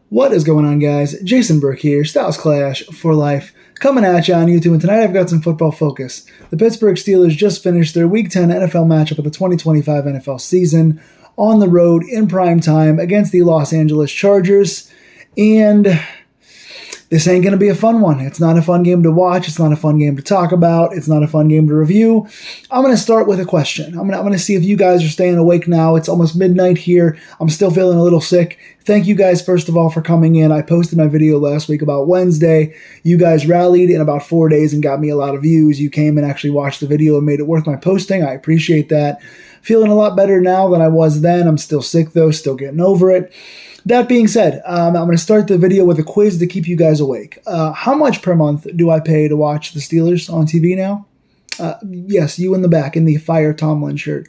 What is going on, guys? Jason Burke here, Styles Clash for Life, coming at you on YouTube, and tonight I've got some football focus. The Pittsburgh Steelers just finished their Week 10 NFL matchup of the 2025 NFL season on the road in prime time against the Los Angeles Chargers, and this ain't going to be a fun one. It's not a fun game to watch. It's not a fun game to talk about. It's not a fun game to review. I'm going to start with a question. I'm going to see if you guys are staying awake now. It's almost midnight here. I'm still feeling a little sick. Thank you guys, first of all, for coming in. I posted my video last week about Wednesday. You guys rallied in about 4 days and got me a lot of views. You came and actually watched the video and made it worth my posting. I appreciate that. Feeling a lot better now than I was then. I'm still sick, though. Still getting over it. That being said, I'm going to start the video with a quiz to keep you guys awake. How much per month do I pay to watch the Steelers on TV now? Yes, you in the back in the Fire Tomlin shirt.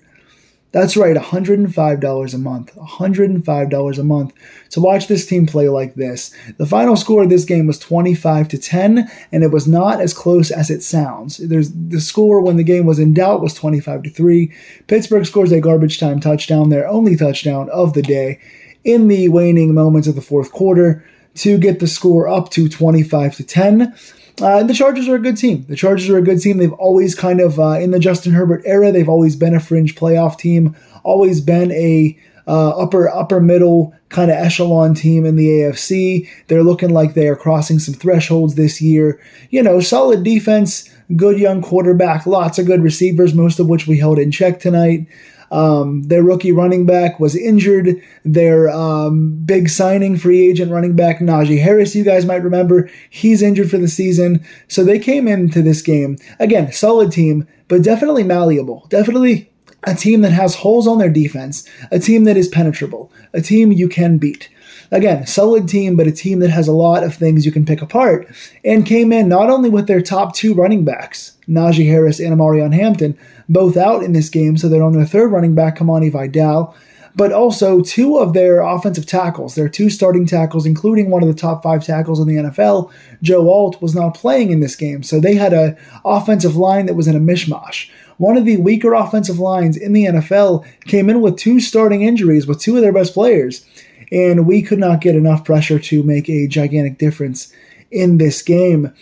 That's right, $105 a month. $105 a month to watch this team play like this. The final score of this game was 25-10, and it was not as close as it sounds. The score when the game was in doubt was 25-3. Pittsburgh scores a garbage time touchdown, their only touchdown of the day, in the waning moments of the fourth quarter to get the score up to 25-10. And the Chargers are a good team. The Chargers are a good team. They've always kind of, in the Justin Herbert era, they've always been a fringe playoff team, always been a upper middle kind of echelon team in the AFC. They're looking like they are crossing some thresholds this year. You know, solid defense, good young quarterback, lots of good receivers, most of which we held in check tonight. Their rookie running back was injured. Their big signing free agent running back, Najee Harris, you guys might remember, he's injured for the season. So they came into this game, again, solid team, but definitely malleable. Definitely a team that has holes on their defense, a team that is penetrable, a team you can beat. Again, solid team, but a team that has a lot of things you can pick apart, and came in not only with their top two running backs, Najee Harris and Amarion Hampton, both out in this game, so they're on their third running back, Kamani Vidal, but also two of their offensive tackles, their two starting tackles, including one of the top 5 tackles in the NFL, Joe Alt, was not playing in this game, so they had an offensive line that was in a mishmash. One of the weaker offensive lines in the NFL came in with 2 starting injuries with 2 of their best players, and we could not get enough pressure to make a gigantic difference in this game.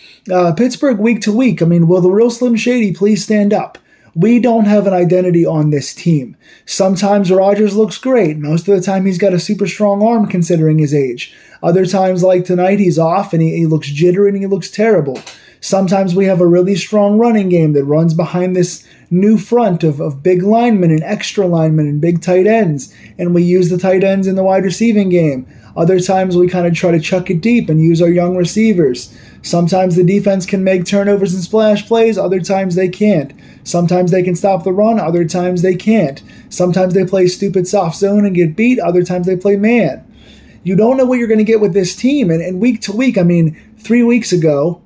Pittsburgh week to week, I mean, will the real Slim Shady please stand up? We don't have an identity on this team. Sometimes Rodgers looks great. Most of the time he's got a super strong arm considering his age. Other times, like tonight, he's off and he looks jittery and he looks terrible. Sometimes we have a really strong running game that runs behind this new front of big linemen and extra linemen and big tight ends, and we use the tight ends in the wide receiving game. Other times we kind of try to chuck it deep and use our young receivers. Sometimes the defense can make turnovers and splash plays, other times they can't. Sometimes they can stop the run, other times they can't. Sometimes they play stupid soft zone and get beat, other times they play man. You don't know what you're going to get with this team, and week to week, I mean, 4 weeks ago,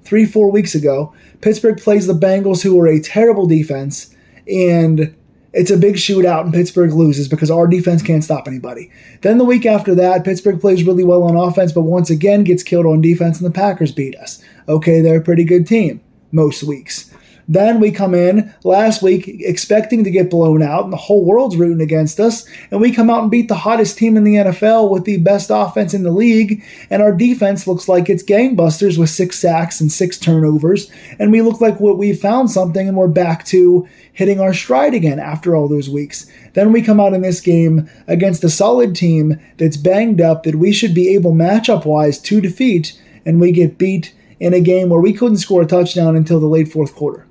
Pittsburgh plays the Bengals, who are a terrible defense, and it's a big shootout and Pittsburgh loses because our defense can't stop anybody. Then the week after that, Pittsburgh plays really well on offense, but once again gets killed on defense and the Packers beat us. Okay, they're a pretty good team most weeks. Then we come in last week expecting to get blown out and the whole world's rooting against us, and we come out and beat the hottest team in the NFL with the best offense in the league, and our defense looks like it's gangbusters with 6 sacks and 6 turnovers, and we look like we found something and we're back to hitting our stride again after all those weeks. Then we come out in this game against a solid team that's banged up that we should be able matchup-wise to defeat, and we get beat in a game where we couldn't score a touchdown until the late fourth quarter.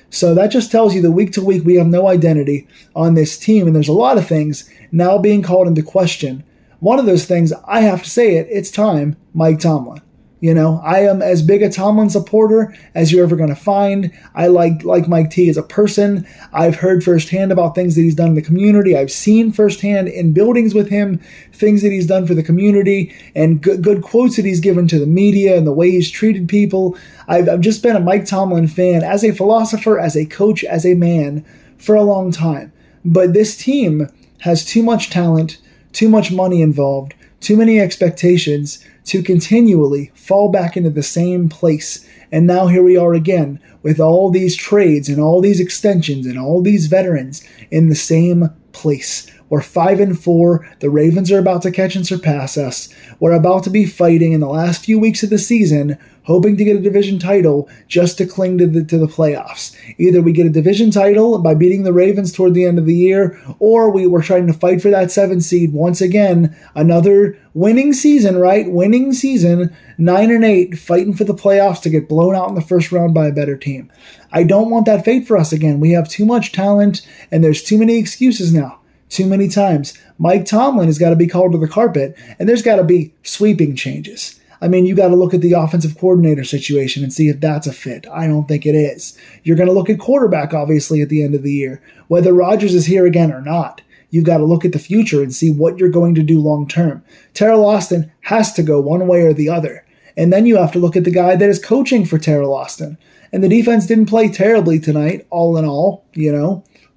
So that just tells you that week to week we have no identity on this team, and there's a lot of things now being called into question. One of those things, I have to say it's time, Mike Tomlin. You know, I am as big a Tomlin supporter as you're ever going to find. I like Mike T as a person. I've heard firsthand about things that he's done in the community. I've seen firsthand in buildings with him things that he's done for the community and good quotes that he's given to the media and the way he's treated people. I've just been a Mike Tomlin fan as a philosopher, as a coach, as a man for a long time. But this team has too much talent, too much money involved, too many expectations to continually fall back into the same place. And now here we are again with all these trades and all these extensions and all these veterans in the same place We're 5-4. The Ravens are about to catch and surpass us. We're about to be fighting in the last few weeks of the season, hoping to get a division title just to cling to the playoffs. Either we get a division title by beating the Ravens toward the end of the year, or we were trying to fight for that 7 seed once again. Another winning season, right? Winning season, 9-8, fighting for the playoffs to get blown out in the first round by a better team. I don't want that fate for us again. We have too much talent, and there's too many excuses now. Too many times. Mike Tomlin has got to be called to the carpet, and there's got to be sweeping changes. I mean, you got to look at the offensive coordinator situation and see if that's a fit. I don't think it is. You're going to look at quarterback, obviously, at the end of the year. Whether Rodgers is here again or not, you've got to look at the future and see what you're going to do long term. Terrell Austin has to go one way or the other. And then you have to look at the guy that is coaching for Terrell Austin. And the defense didn't play terribly tonight, all in all,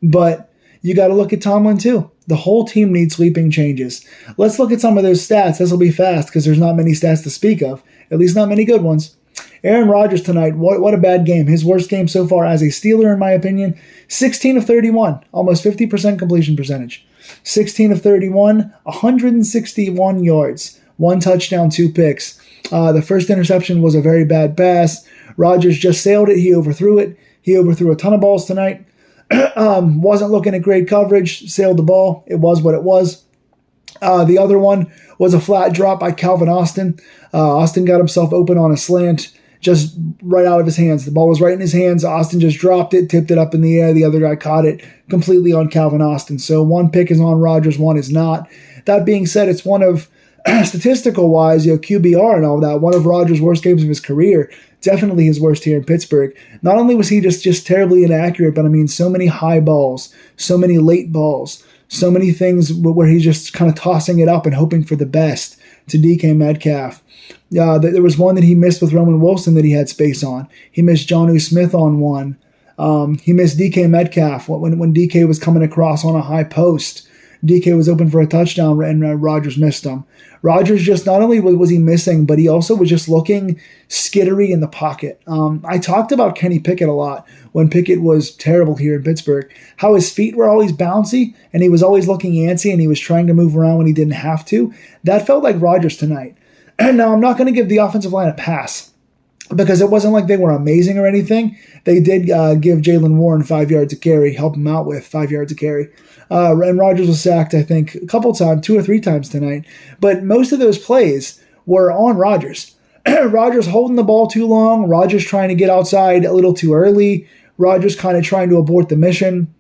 But you got to look at Tomlin, too. The whole team needs sweeping changes. Let's look at some of those stats. This will be fast because there's not many stats to speak of. At least not many good ones. Aaron Rodgers tonight, what a bad game. His worst game so far as a Steeler, in my opinion. 16 of 31, almost 50% completion percentage. 16 of 31, 161 yards. 1 touchdown, 2 picks. The first interception was a very bad pass. Rodgers just sailed it. He overthrew it. He overthrew a ton of balls tonight. Wasn't looking at great coverage, sailed the ball. It was what it was. The other one was a flat drop by Calvin Austin. Austin got himself open on a slant, just right out of his hands. The ball was right in his hands. Austin just dropped it, tipped it up in the air. The other guy caught it completely on Calvin Austin. So 1 pick is on Rodgers, 1 is not. That being said, it's one of, statistical-wise, QBR and all that, one of Rodgers' worst games of his career. Definitely his worst here in Pittsburgh. Not only was he just terribly inaccurate, but I mean, so many high balls, so many late balls, so many things where he's just kind of tossing it up and hoping for the best to DK Metcalf. There was one that he missed with Roman Wilson that he had space on. He missed Jonnu Smith on one. He missed DK Metcalf when DK was coming across on a high post. DK was open for a touchdown, and Rodgers missed him. Rodgers just not only was he missing, but he also was just looking skittery in the pocket. I talked about Kenny Pickett a lot when Pickett was terrible here in Pittsburgh, how his feet were always bouncy, and he was always looking antsy, and he was trying to move around when he didn't have to. That felt like Rodgers tonight. And now I'm not going to give the offensive line a pass, because it wasn't like they were amazing or anything. They did give Jaylen Warren 5 yards a carry, help him out with 5 yards a carry. And Rodgers was sacked, I think, a couple times, 2 or 3 times tonight. But most of those plays were on Rodgers. Rodgers holding the ball too long, Rodgers trying to get outside a little too early, Rodgers kind of trying to abort the mission,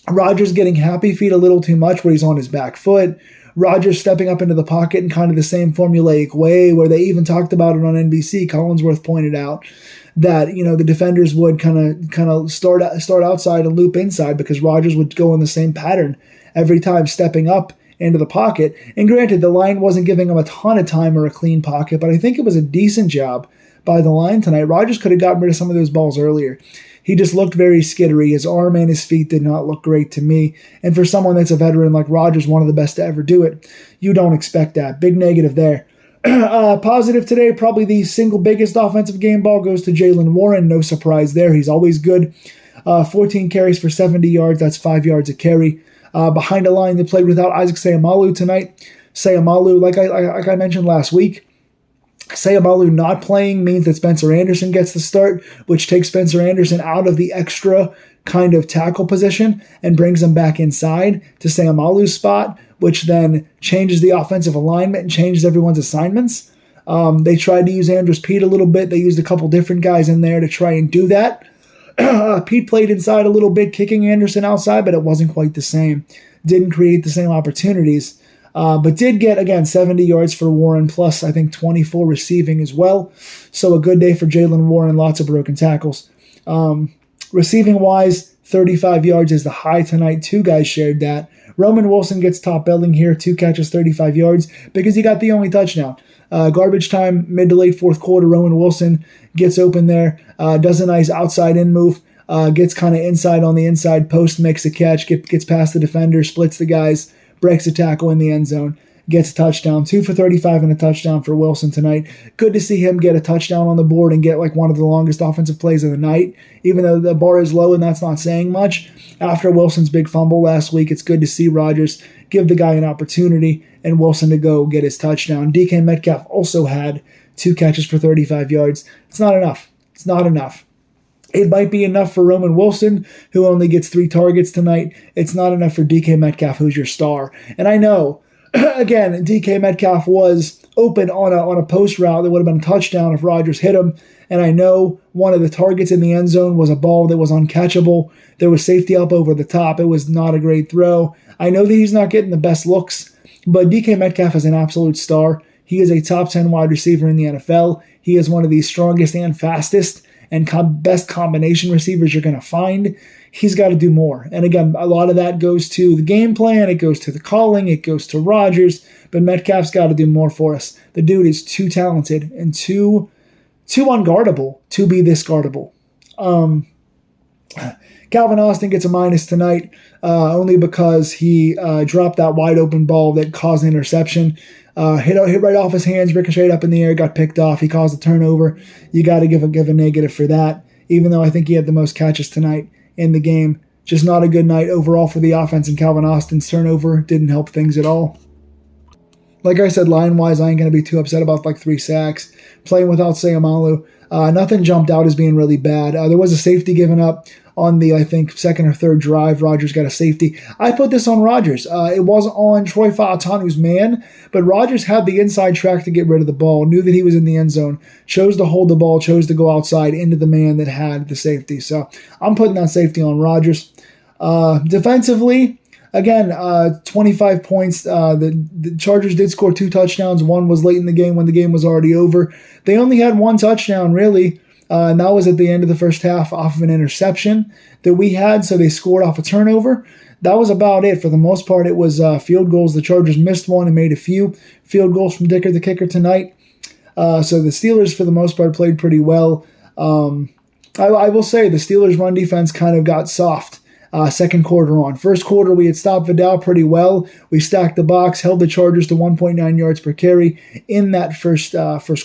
Rodgers getting happy feet a little too much where he's on his back foot, Rodgers stepping up into the pocket in kind of the same formulaic way where they even talked about it on NBC. Collinsworth pointed out that the defenders would kind of start outside and loop inside because Rodgers would go in the same pattern every time, stepping up into the pocket. And granted, the line wasn't giving him a ton of time or a clean pocket, but I think it was a decent job by the line tonight. Rodgers could have gotten rid of some of those balls earlier. He just looked very skittery. His arm and his feet did not look great to me. And for someone that's a veteran like Rodgers, one of the best to ever do it, you don't expect that. Big negative there. Positive today, probably the single biggest offensive game ball goes to Jaylen Warren. No surprise there. He's always good. 14 carries for 70 yards. That's 5 yards a carry. Behind the line, they played without Isaac Seumalo tonight. Seumalo, like I mentioned last week, Seumalo not playing means that Spencer Anderson gets the start, which takes Spencer Anderson out of the extra kind of tackle position and brings him back inside to Seumalo's spot, which then changes the offensive alignment and changes everyone's assignments. They tried to use Andrus Peat a little bit. They used a couple different guys in there to try and do that. Pete played inside a little bit, kicking Anderson outside, but it wasn't quite the same. Didn't create the same opportunities. But did get, again, 70 yards for Warren, plus I think 24 receiving as well. So a good day for Jaylen Warren, lots of broken tackles. Receiving-wise, 35 yards is the high tonight. 2 guys shared that. Roman Wilson gets top billing here, 2 catches, 35 yards, because he got the only touchdown. Garbage time, mid to late fourth quarter, Roman Wilson gets open there, does a nice outside-in move, gets kind of inside on the inside post, makes a catch, gets past the defender, splits the guys, breaks a tackle in the end zone, gets a touchdown. 2 for 35 and a touchdown for Wilson tonight. Good to see him get a touchdown on the board and get like one of the longest offensive plays of the night, even though the bar is low and that's not saying much. After Wilson's big fumble last week, it's good to see Rodgers give the guy an opportunity, and Wilson to go get his touchdown. DK Metcalf also had 2 catches for 35 yards. It's not enough. It's not enough. It might be enough for Roman Wilson, who only gets 3 targets tonight. It's not enough for DK Metcalf, who's your star. And I know, again, DK Metcalf was open on a post route that would have been a touchdown if Rodgers hit him. And I know one of the targets in the end zone was a ball that was uncatchable. There was safety up over the top. It was not a great throw. I know that he's not getting the best looks, but DK Metcalf is an absolute star. He is a top 10 wide receiver in the NFL. He is one of the strongest and fastest and best combination receivers you're going to find. He's got to do more. And again, a lot of that goes to the game plan. It goes to the calling. It goes to Rodgers. But Metcalf's got to do more for us. The dude is too talented and too unguardable to be this guardable. Calvin Austin gets a minus tonight only because he dropped that wide open ball that caused an interception. Hit right off his hands, ricocheted up in the air, got picked off. He caused a turnover. You got to give a negative for that, even though I think he had the most catches tonight in the game. Just not a good night overall for the offense, and Calvin Austin's turnover didn't help things at all. Like I said, line-wise, I ain't going to be too upset about 3 sacks. Playing without Sayamalu, nothing jumped out as being really bad. There was a safety given up on the, I think, second or third drive. Rodgers got a safety. I put this on Rodgers. It was on Troy Fautanu's man, but Rodgers had the inside track to get rid of the ball, knew that he was in the end zone, chose to hold the ball, chose to go outside into the man that had the safety. So I'm putting that safety on Rodgers. Defensively, again, 25 points. The Chargers did score 2 touchdowns. One was late in the game when the game was already over. They only had 1 touchdown, really, and that was at the end of the first half off of an interception that we had, so they scored off a turnover. That was about it. For the most part, it was field goals. The Chargers missed one and made a few field goals from Dicker the Kicker tonight. So the Steelers, for the most part, played pretty well. I will say the Steelers' run defense kind of got soft. Second quarter on. First quarter, we had stopped Vidal pretty well. We stacked the box, held the Chargers to 1.9 yards per carry in that first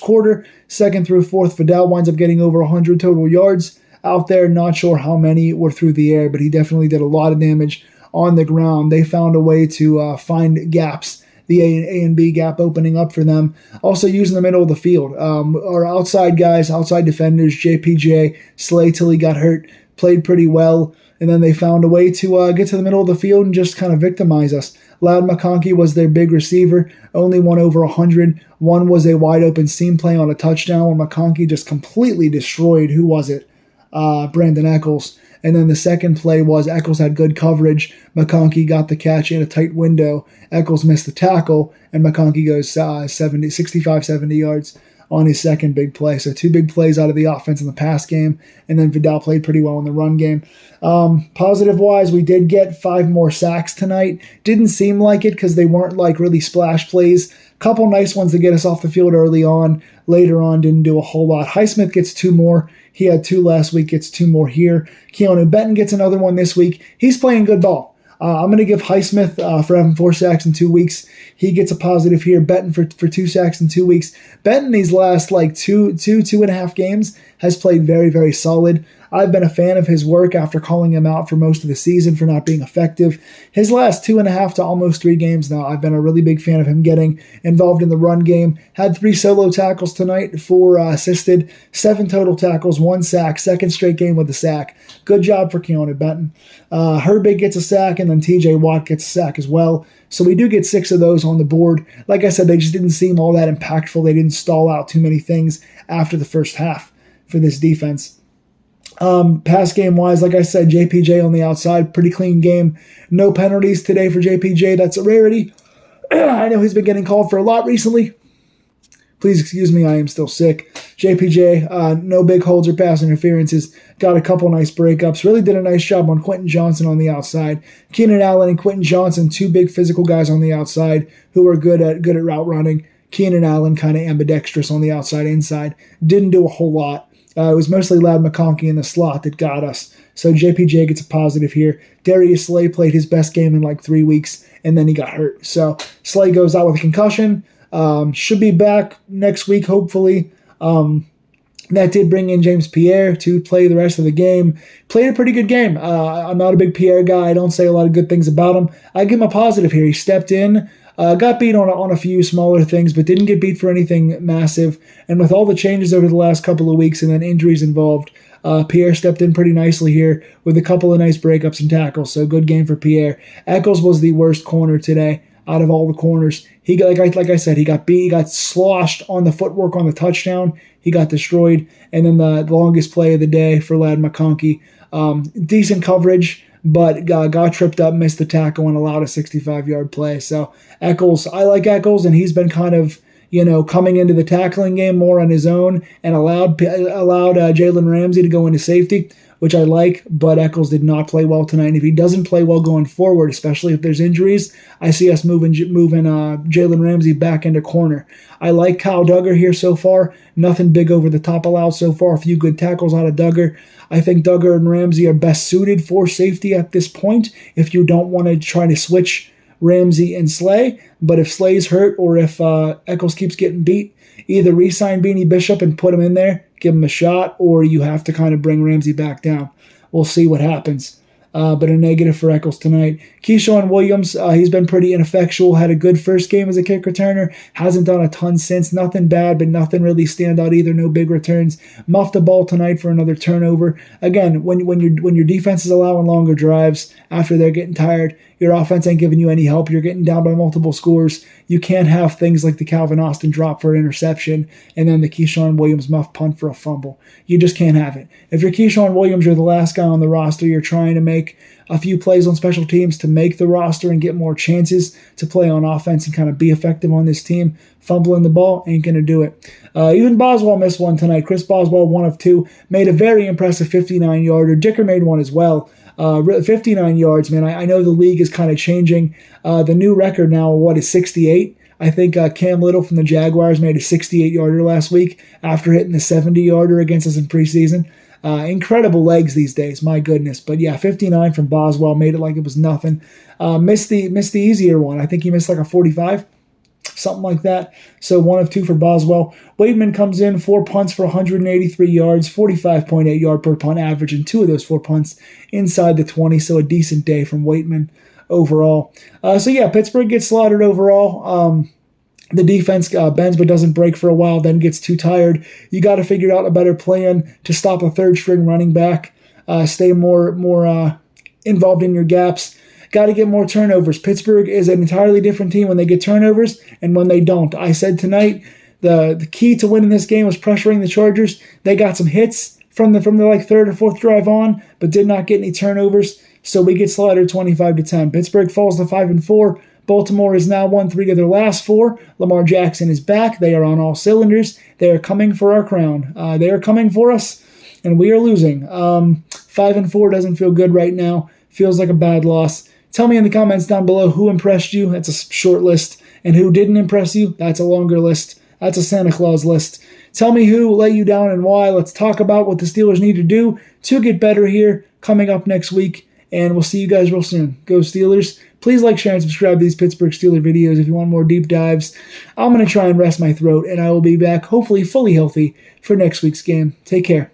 quarter. Second through fourth, Vidal winds up getting over 100 total yards out there. Not sure how many were through the air, but he definitely did a lot of damage on the ground. They found a way to find gaps, the A and B gap opening up for them. Also using the middle of the field. Our outside guys, outside defenders, JPJ, Slay till he got hurt, played pretty well. And then they found a way to get to the middle of the field and just kind of victimize us. Loud McConkey was their big receiver, only one over 100. One was a wide open seam play on a touchdown where McConkey just completely destroyed, who was it? Brandon Eccles. And then the second play was Eccles had good coverage. McConkey got the catch in a tight window. Eccles missed the tackle, and McConkey goes 65, 70 yards on his second big play. So 2 big plays out of the offense in the pass game, and then Vidal played pretty well in the run game. Positive-wise, we did get 5 more sacks tonight. Didn't seem like it because they weren't really splash plays. Couple nice ones to get us off the field early on. Later on, didn't do a whole lot. Highsmith gets 2 more. He had 2 last week, gets 2 more here. Keanu Benton gets another one this week. He's playing good ball. I'm going to give Highsmith for having 4 sacks in 2 weeks. He gets a positive here. Benton for 2 sacks in 2 weeks. Benton these last 2.5 games has played very, very solid. I've been a fan of his work after calling him out for most of the season for not being effective. His last 2.5 to almost 3 games now, I've been a really big fan of him getting involved in the run game. Had 3 solo tackles tonight, 4 assisted, 7 total tackles, 1 sack, second straight game with a sack. Good job for Keanu Benton. Herbig gets a sack, and then TJ Watt gets a sack as well. So we do get 6 of those on the board. Like I said, they just didn't seem all that impactful. They didn't stall out too many things after the first half for this defense. Pass game wise, like I said, JPJ on the outside, pretty clean game. No penalties today for JPJ. That's a rarity. I know he's been getting called for a lot recently. Please excuse me, I am still sick. JPJ, no big holds or pass interferences. Got a couple nice breakups. Really did a nice job on Quentin Johnson on the outside. Keenan Allen and Quentin Johnson, 2 big physical guys on the outside who are good at route running. Keenan Allen kind of ambidextrous on the outside inside. Didn't do a whole lot. It was mostly Loud McConkey in the slot that got us. So JPJ gets a positive here. Darius Slay played his best game in 3 weeks, and then he got hurt. So Slay goes out with a concussion. Should be back next week, hopefully. That did bring in James Pierre to play the rest of the game. Played a pretty good game. I'm not a big Pierre guy. I don't say a lot of good things about him. I give him a positive here. He stepped in, got beat on a few smaller things, but didn't get beat for anything massive. And with all the changes over the last couple of weeks and then injuries involved, Pierre stepped in pretty nicely here with a couple of nice breakups and tackles. So good game for Pierre. Eccles was the worst corner today out of all the corners. He got, like I said, he got beat. He got sloshed on the footwork on the touchdown. He got destroyed. And then the longest play of the day for Ladd McConkey. Decent coverage, but got tripped up, missed the tackle, and allowed a 65-yard play. So Eccles, I like Eccles, and he's been kind of, coming into the tackling game more on his own and allowed Jalen Ramsey to go into safety, which I like, but Eccles did not play well tonight. And if he doesn't play well going forward, especially if there's injuries, I see us moving Jalen Ramsey back into corner. I like Kyle Duggar here so far. Nothing big over the top allowed so far. A few good tackles out of Duggar. I think Duggar and Ramsey are best suited for safety at this point if you don't want to try to switch Ramsey and Slay. But if Slay's hurt or if Eccles keeps getting beat, either re-sign Beanie Bishop and put him in there, give him a shot, or you have to kind of bring Ramsey back down. We'll see what happens. But a negative for Eccles tonight. Keyshawn Williams, he's been pretty ineffectual. Had a good first game as a kick returner. Hasn't done a ton since. Nothing bad, but nothing really stand out either. No big returns. Muffed the ball tonight for another turnover. Again, when your defense is allowing longer drives after they're getting tired, your offense ain't giving you any help. You're getting down by multiple scores. You can't have things like the Calvin Austin drop for an interception and then the Keyshawn Williams muff punt for a fumble. You just can't have it. If you're Keyshawn Williams, you're the last guy on the roster. You're trying to make a few plays on special teams to make the roster and get more chances to play on offense and kind of be effective on this team. Fumbling the ball ain't going to do it. Even Boswell missed one tonight. Chris Boswell, 1 of 2, made a very impressive 59-yarder. Dicker made one as well. 59 yards, man. I know the league is kind of changing. The new record now, is 68? I think Cam Little from the Jaguars made a 68-yarder last week after hitting the 70-yarder against us in preseason. Incredible legs these days, my goodness. But yeah, 59 from Boswell, made it like it was nothing. Missed the easier one. I think he missed like a 45, something like that. So 1 of 2 for Boswell. Wademan comes in, 4 punts for 183 yards, 45.8 yard per punt average, and 2 of those 4 punts inside the 20. So a decent day from Wademan overall. Pittsburgh gets slaughtered overall. The defense bends but doesn't break for a while, then gets too tired. You got to figure out a better plan to stop a third-string running back, stay more involved in your gaps. Got to get more turnovers. Pittsburgh is an entirely different team when they get turnovers and when they don't. I said tonight the key to winning this game was pressuring the Chargers. They got some hits from the third or fourth drive on, but did not get any turnovers. So we get slaughtered 25-10. Pittsburgh falls to 5-4. Baltimore has now won 3 of their last 4. Lamar Jackson is back. They are on all cylinders. They are coming for our crown. They are coming for us, and we are losing. 5-4 doesn't feel good right now. Feels like a bad loss. Tell me in the comments down below who impressed you. That's a short list. And who didn't impress you. That's a longer list. That's a Santa Claus list. Tell me who let you down and why. Let's talk about what the Steelers need to do to get better here coming up next week. And we'll see you guys real soon. Go Steelers. Please like, share, and subscribe to these Pittsburgh Steelers videos if you want more deep dives. I'm going to try and rest my throat, and I will be back, hopefully fully healthy, for next week's game. Take care.